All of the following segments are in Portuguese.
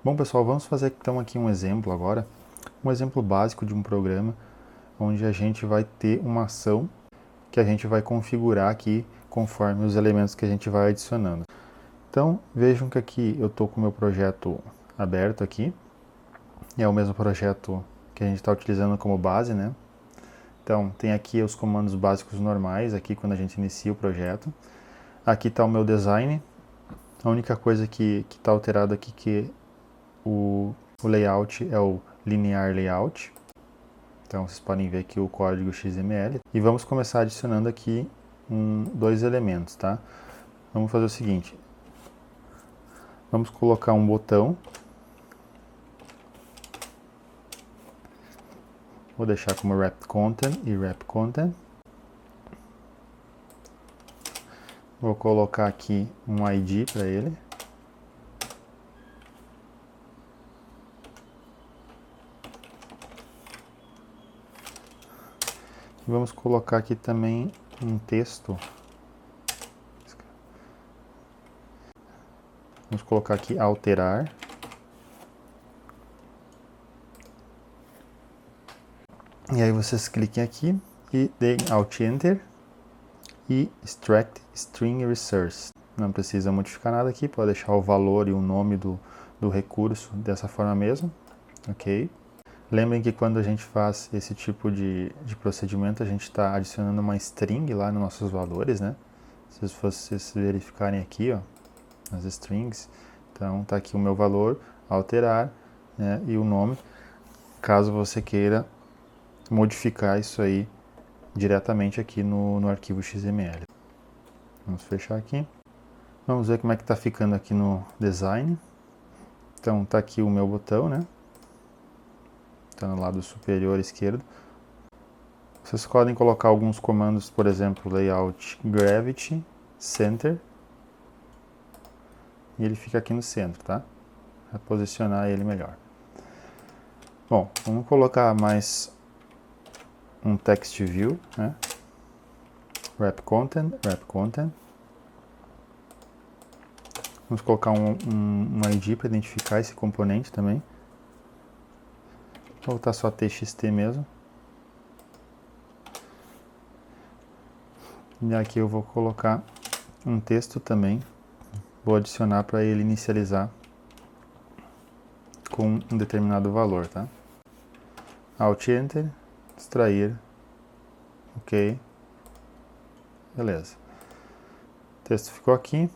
Bom, pessoal, vamos fazer então aqui um exemplo agora, um exemplo básico de um programa onde a gente vai ter uma ação que a gente vai configurar aqui conforme os elementos que a gente vai adicionando. Então, vejam que aqui eu estou com o meu projeto aberto aqui, é o mesmo projeto que a gente está utilizando como base, né? Então, tem aqui os comandos básicos normais, aqui quando a gente inicia o projeto. Aqui está o meu design, a única coisa que está alterado aqui que o layout é o linear layout. Então vocês podem ver aqui o código XML. E vamos começar adicionando aqui dois elementos, tá? Vamos fazer o seguinte. Vamos colocar um botão. Vou deixar como wrap content e wrap content. Vou colocar aqui um ID para ele. Vamos colocar aqui também um texto. Vamos colocar aqui alterar. E aí vocês cliquem aqui e deem Alt Enter e Extract String Resource. Não precisa modificar nada aqui, pode deixar o valor e o nome do recurso dessa forma mesmo. Ok. Lembrem que quando a gente faz esse tipo de procedimento, a gente está adicionando uma string lá nos nossos valores, né? Se vocês verificarem aqui, ó, as strings, então tá aqui o meu valor, alterar, né, e o nome, caso você queira modificar isso aí diretamente aqui no arquivo XML. Vamos fechar aqui. Vamos ver como é que está ficando aqui no design. Então tá aqui o meu botão, né? Está no lado superior esquerdo. Vocês podem colocar alguns comandos, por exemplo, layout gravity center. E ele fica aqui no centro, tá? Para posicionar ele melhor. Bom, vamos colocar mais um text view, né? Wrap content, wrap content. Vamos colocar um ID para identificar esse componente também. Vou botar só txt mesmo. E aqui eu vou colocar um texto também. Vou adicionar para ele inicializar com um determinado valor, tá? Alt Enter, extrair, ok, beleza. O texto ficou aqui.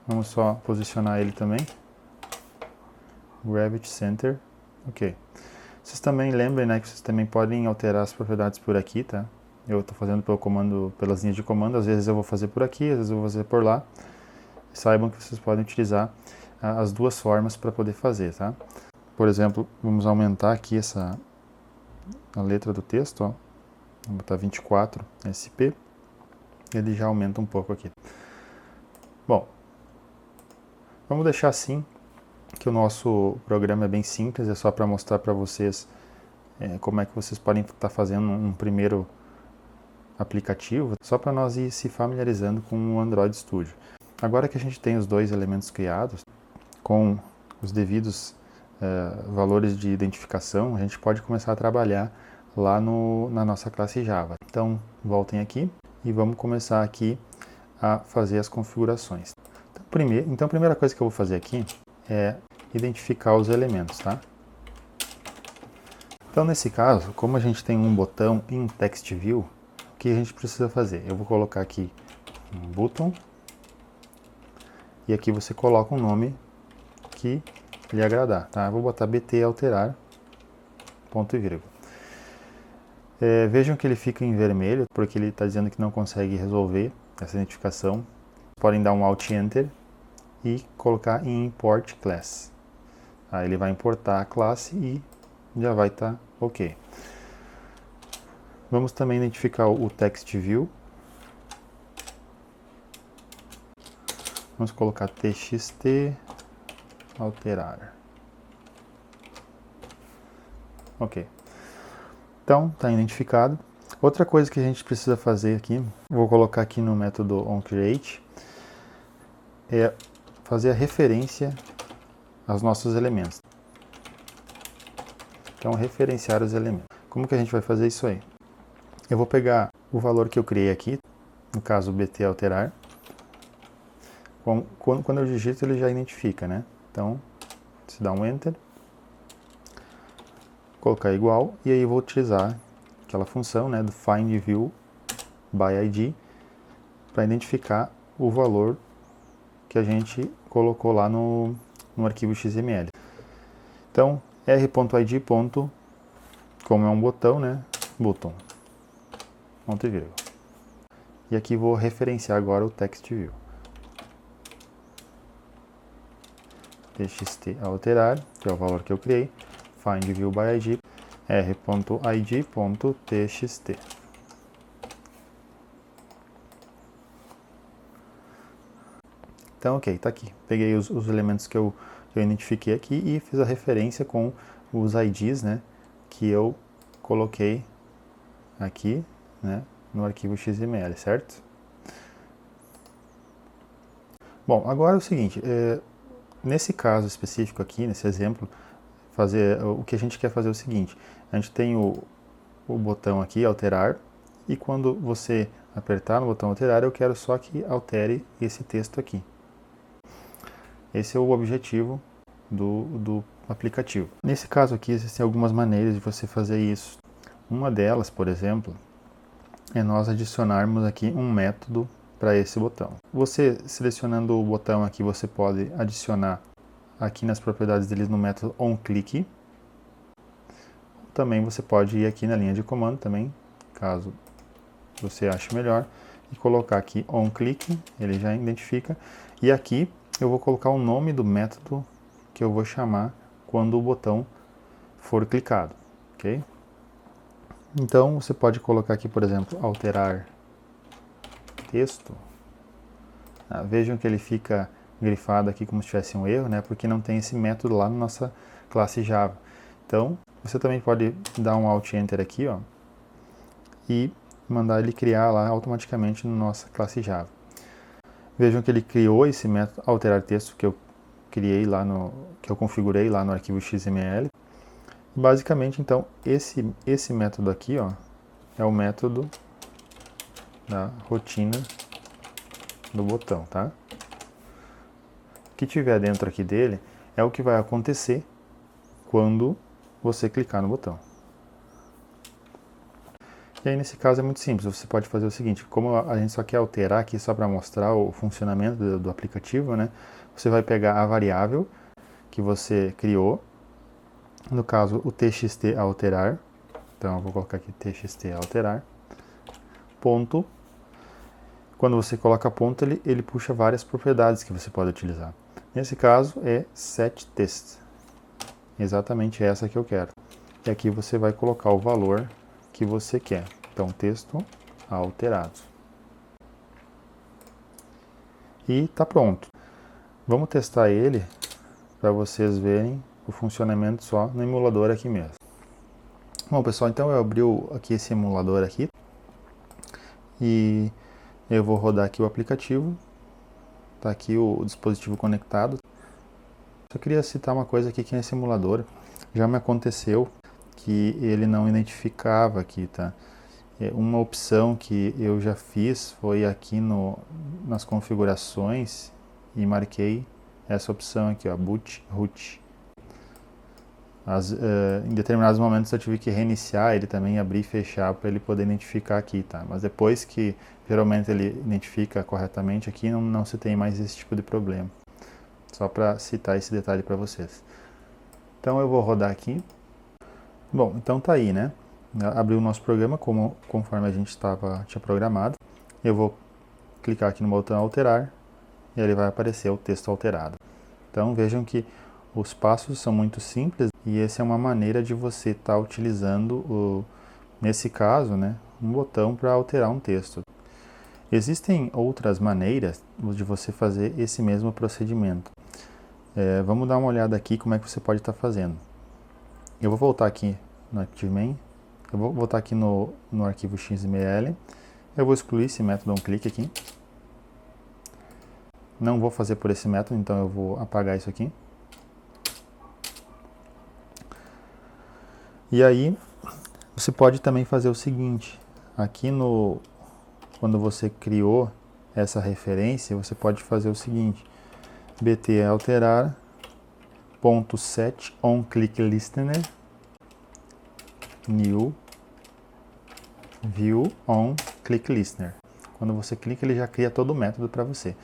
Vamos só posicionar ele também. Gravity Center, ok. Vocês também lembrem, né, que vocês também podem alterar as propriedades por aqui, tá? Eu estou fazendo pelo comando, pelas linhas de comando, às vezes eu vou fazer por aqui, às vezes eu vou fazer por lá. Saibam que vocês podem utilizar as duas formas para poder fazer, tá? Por exemplo, vamos aumentar aqui a letra do texto, ó. Vou botar 24 SP. Ele já aumenta um pouco aqui. Bom, vamos deixar assim, que o nosso programa é bem simples, é só para mostrar para vocês como é que vocês podem estar fazendo um primeiro aplicativo, só para nós ir se familiarizando com o Android Studio. Agora que a gente tem os dois elementos criados, com os devidos valores de identificação, a gente pode começar a trabalhar lá na nossa classe Java. Então, voltem aqui e vamos começar aqui a fazer as configurações. Então, a primeira coisa que eu vou fazer aqui é identificar os elementos, tá? Então, nesse caso, como a gente tem um botão em text view, o que a gente precisa fazer? Eu vou colocar aqui um button e aqui você coloca um nome que lhe agradar, tá? Eu vou botar bt alterar, ponto e vírgula. Vejam que ele fica em vermelho, porque ele está dizendo que não consegue resolver essa identificação. Podem dar um Alt Enter e colocar em Import Class. Aí ele vai importar a classe e já vai estar ok. Vamos também identificar o Text View. Vamos colocar txt alterar. Ok. Então, está identificado. Outra coisa que a gente precisa fazer aqui, vou colocar aqui no método onCreate, é fazer a referência os nossos elementos. Então, referenciar os elementos. Como que a gente vai fazer isso aí? Eu vou pegar o valor que eu criei aqui, no caso BT alterar. Quando eu digito, ele já identifica, né? Então, se dá um Enter, colocar igual, e aí eu vou utilizar aquela função, né, do find view by ID, para identificar o valor que a gente colocou lá no arquivo XML. Então, r.id. Como é um botão, né, button, ponto e vírgula. E aqui vou referenciar agora o text view. txt alterar, que é o valor que eu criei, find view by id, r.id.txt. Então, ok, tá aqui. Peguei os elementos que eu identifiquei aqui e fiz a referência com os IDs, né, que eu coloquei aqui, né, no arquivo XML, certo? Bom, agora é o seguinte, nesse caso específico aqui, nesse exemplo, o que a gente quer fazer é o seguinte, a gente tem o botão aqui, alterar, e quando você apertar no botão alterar, eu quero só que altere esse texto aqui. Esse é o objetivo do aplicativo. Nesse caso aqui, existem algumas maneiras de você fazer isso. Uma delas, por exemplo, é nós adicionarmos aqui um método para esse botão. Você selecionando o botão aqui, você pode adicionar aqui nas propriedades deles no método onClick. Também você pode ir aqui na linha de comando também, caso você ache melhor, e colocar aqui onClick, ele já identifica, e aqui eu vou colocar o nome do método que eu vou chamar quando o botão for clicado, ok? Então você pode colocar aqui, por exemplo, alterar texto. Vejam que ele fica grifado aqui como se tivesse um erro, né? Porque não tem esse método lá na nossa classe Java. Então você também pode dar um Alt Enter aqui, ó, e mandar ele criar lá automaticamente na nossa classe Java. Vejam que ele criou esse método alterar texto que eu criei lá que eu configurei lá no arquivo XML. Basicamente, então, esse método aqui, ó, é o método da rotina do botão, tá? O que tiver dentro aqui dele é o que vai acontecer quando você clicar no botão. E aí, nesse caso, é muito simples. Você pode fazer o seguinte, como a gente só quer alterar aqui só para mostrar o funcionamento do aplicativo, né? Você vai pegar a variável que você criou, no caso, o txt alterar. Então, eu vou colocar aqui txt alterar, ponto. Quando você coloca ponto, ele puxa várias propriedades que você pode utilizar. Nesse caso, é setText. Exatamente essa que eu quero. E aqui você vai colocar o valor que você quer. Então, texto alterado. E tá pronto. Vamos testar ele para vocês verem o funcionamento só no emulador aqui mesmo. Bom, pessoal, então eu abri aqui esse emulador aqui e eu vou rodar aqui o aplicativo. Tá aqui o dispositivo conectado. Só queria citar uma coisa aqui que nesse emulador já me aconteceu que ele não identificava aqui, tá? Uma opção que eu já fiz foi aqui nas configurações e marquei essa opção aqui, ó, boot root. Em determinados momentos eu tive que reiniciar ele também, abrir e fechar para ele poder identificar aqui, tá? Mas depois que geralmente ele identifica corretamente aqui, não se tem mais esse tipo de problema. Só para citar esse detalhe para vocês. Então eu vou rodar aqui. Bom, então tá aí, né? Abriu o nosso programa conforme a gente tinha programado. Eu vou clicar aqui no botão alterar e ele vai aparecer o texto alterado. Então vejam que os passos são muito simples e essa é uma maneira de você estar utilizando, nesse caso, né, um botão para alterar um texto. Existem outras maneiras de você fazer esse mesmo procedimento. Vamos dar uma olhada aqui como é que você pode estar fazendo. Eu vou voltar aqui no ActiveMain, eu vou voltar aqui no arquivo XML, eu vou excluir esse método onClick aqui. Não vou fazer por esse método, então eu vou apagar isso aqui. E aí, você pode também fazer o seguinte, aqui quando você criou essa referência, você pode fazer o seguinte, bt alterar .set onClickListener new view onClickListener. Quando você clica, ele já cria todo o método para você.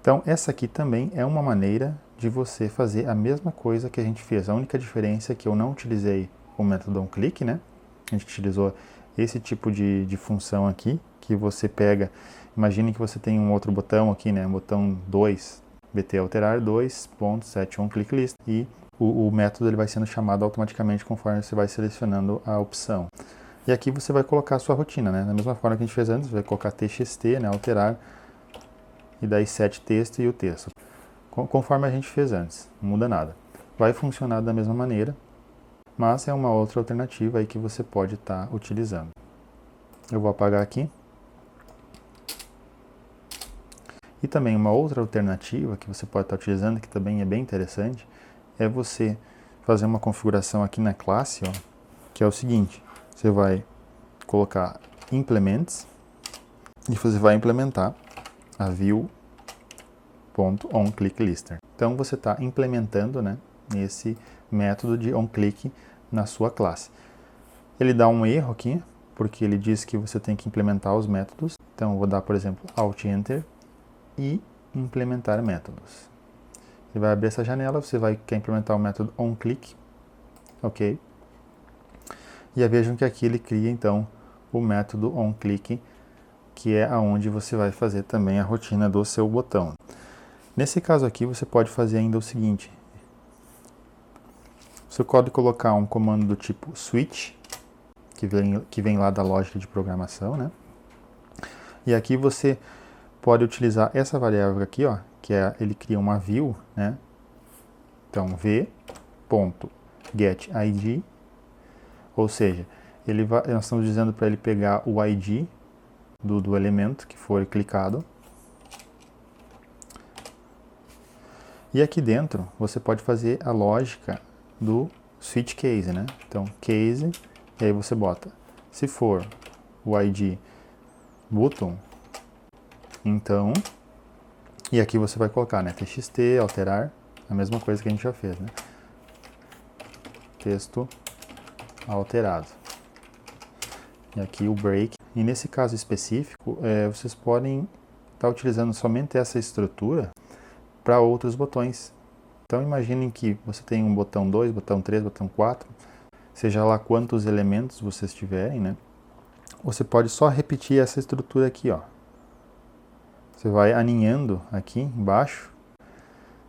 Então, essa aqui também é uma maneira de você fazer a mesma coisa que a gente fez. A única diferença é que eu não utilizei o método onClick, né? A gente utilizou esse tipo de função aqui, que você pega, imagine que você tem um outro botão aqui, né? Botão 2, bt alterar 2.set onClickList, e o método ele vai sendo chamado automaticamente conforme você vai selecionando a opção. E aqui você vai colocar a sua rotina, né? Da mesma forma que a gente fez antes, você vai colocar txt, né? Alterar, e daí set texto e o texto. Conforme a gente fez antes, não muda nada. Vai funcionar da mesma maneira, mas é uma outra alternativa aí que você pode estar utilizando. Eu vou apagar aqui. E também uma outra alternativa que você pode estar utilizando, que também é bem interessante, é você fazer uma configuração aqui na classe, ó, que é o seguinte, você vai colocar implements e você vai implementar a view.onClickListener. Então você está implementando, né, esse método de onClick na sua classe. Ele dá um erro aqui, porque ele diz que você tem que implementar os métodos. Então eu vou dar, por exemplo, Alt-Enter e implementar métodos. Ele vai abrir essa janela, você quer implementar o método onClick, ok? E vejam que aqui ele cria então o método onClick, que é aonde você vai fazer também a rotina do seu botão. Nesse caso aqui você pode fazer ainda o seguinte, você pode colocar um comando do tipo switch, que vem lá da lógica de programação, né? E aqui você pode utilizar essa variável aqui, ó, que ele cria uma view, né? Então v.getID, ou seja, nós estamos dizendo para ele pegar o ID do elemento que for clicado. E aqui dentro você pode fazer a lógica do switch case, né? Então case, e aí você bota, se for o ID button, então, e aqui você vai colocar, né, txt, alterar, a mesma coisa que a gente já fez, né? Texto alterado. E aqui o break. E nesse caso específico, vocês podem estar utilizando somente essa estrutura para outros botões. Então imaginem que você tem um botão 2, botão 3, botão 4, seja lá quantos elementos vocês tiverem, né? Você pode só repetir essa estrutura aqui, ó. Você vai aninhando aqui embaixo.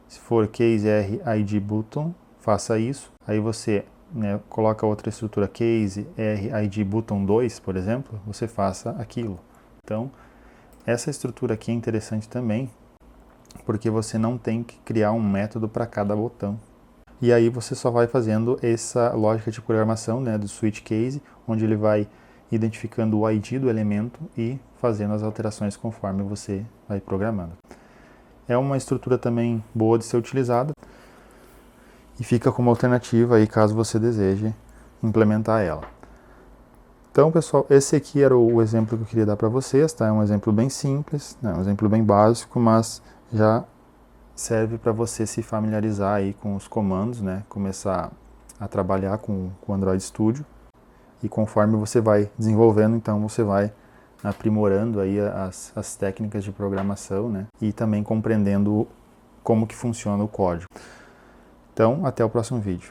Se for case R ID button, faça isso. Aí você, né, coloca outra estrutura case R ID button 2, por exemplo, você faça aquilo. Então, essa estrutura aqui é interessante também, porque você não tem que criar um método para cada botão. E aí você só vai fazendo essa lógica de programação, né, do switch case, onde ele vai identificando o ID do elemento e fazendo as alterações conforme você vai programando. É uma estrutura também boa de ser utilizada e fica como alternativa aí caso você deseje implementar ela. Então, pessoal, esse aqui era o exemplo que eu queria dar para vocês, tá? É um exemplo bem simples, né? Um exemplo bem básico, mas já serve para você se familiarizar aí com os comandos, né? Começar a trabalhar com o Android Studio. E conforme você vai desenvolvendo, então você vai aprimorando aí as técnicas de programação, né? E também compreendendo como que funciona o código. Então, até o próximo vídeo.